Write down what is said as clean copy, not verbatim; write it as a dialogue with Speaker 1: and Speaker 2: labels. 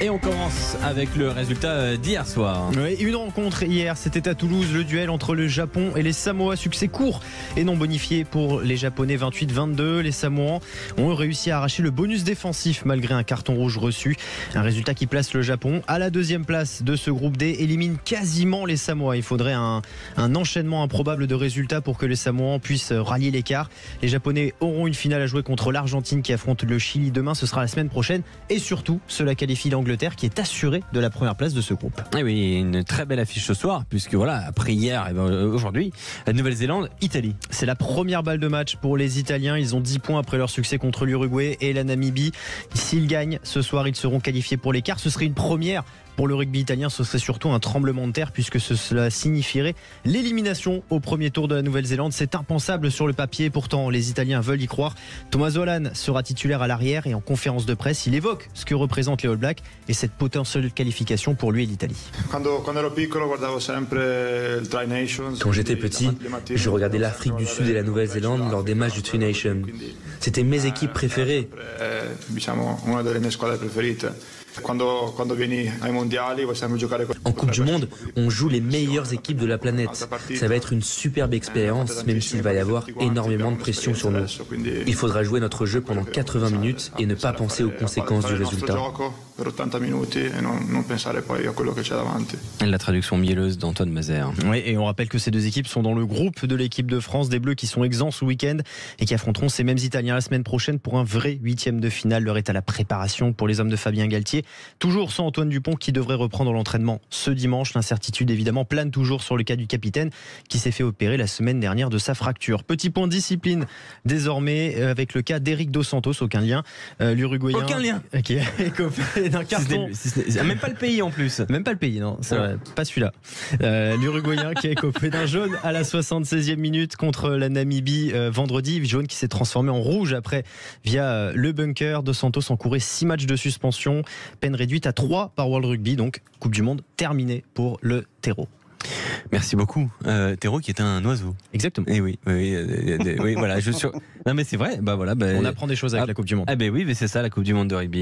Speaker 1: Et on commence avec le résultat d'hier soir.
Speaker 2: Oui, une rencontre hier, c'était à Toulouse, le duel entre le Japon et les Samoa. Succès court et non bonifié pour les Japonais, 28-22. Les Samoans ont réussi à arracher le bonus défensif malgré un carton rouge reçu. Un résultat qui place le Japon à la deuxième place de ce groupe D, élimine quasiment les Samoa. Il faudrait un enchaînement improbable de résultats pour que les Samoans puissent rallier l'écart. Les Japonais auront une finale à jouer contre l'Argentine qui affronte le Chili demain. Ce sera la semaine prochaine. Et surtout, cela qualifie l'Angleterre qui est assurée de la première place de ce groupe.
Speaker 1: Et oui, une très belle affiche ce soir, puisque voilà, après hier et aujourd'hui, la Nouvelle-Zélande, Italie.
Speaker 2: C'est la première balle de match pour les Italiens. Ils ont 10 points après leur succès contre l'Uruguay et la Namibie. S'ils gagnent ce soir, ils seront qualifiés pour l'écart. Ce serait une première. Pour le rugby italien, ce serait surtout un tremblement de terre puisque cela signifierait l'élimination au premier tour de la Nouvelle-Zélande. C'est impensable sur le papier, pourtant les Italiens veulent y croire. Thomas Holland sera titulaire à l'arrière et en conférence de presse, il évoque ce que représentent les All Blacks et cette potentielle qualification pour lui et l'Italie.
Speaker 3: Quand j'étais petit, je regardais l'Afrique du Sud et la Nouvelle-Zélande lors des matchs du Tri Nations. C'était mes équipes préférées. En Coupe du Monde, on joue les meilleures équipes de la planète. Ça va être une superbe expérience, même s'il va y avoir énormément de pression sur nous. Il faudra jouer notre jeu pendant 80 minutes et ne pas penser aux conséquences du résultat.
Speaker 1: La traduction mielleuse d'Antoine Mazer.
Speaker 2: Oui, et on rappelle que ces deux équipes sont dans le groupe de l'équipe de France, des Bleus qui sont exempts ce week-end et qui affronteront ces mêmes Italiens la semaine prochaine pour un vrai huitième de finale. L'heure est à la préparation pour les hommes de Fabien Galtier. Toujours sans Antoine Dupont qui devrait reprendre l'entraînement ce dimanche. L'incertitude évidemment plane toujours sur le cas du capitaine qui s'est fait opérer la semaine dernière de sa fracture. Petit point de discipline désormais avec le cas d'Éric Dos Santos. Aucun lien. L'Uruguayen.
Speaker 1: Aucun lien.
Speaker 2: Qui est écopé d'un carton.
Speaker 1: Même pas le pays en plus.
Speaker 2: Même pas le pays, non. C'est vrai, pas celui-là. L'Uruguayen qui a écopé d'un jaune à la 76e minute contre la Namibie vendredi. Jaune qui s'est transformé en rouge après via le bunker. Dos Santos encourait 6 matchs de suspension. Peine réduite à 3 par World Rugby. Donc, Coupe du Monde terminée pour le terreau.
Speaker 1: Merci beaucoup. Terreau qui est un oiseau.
Speaker 2: Exactement.
Speaker 1: Et oui, voilà. Non mais c'est vrai. Bah voilà.
Speaker 2: On apprend des choses avec la Coupe du Monde.
Speaker 1: Ah ben oui, mais c'est ça la Coupe du Monde de rugby.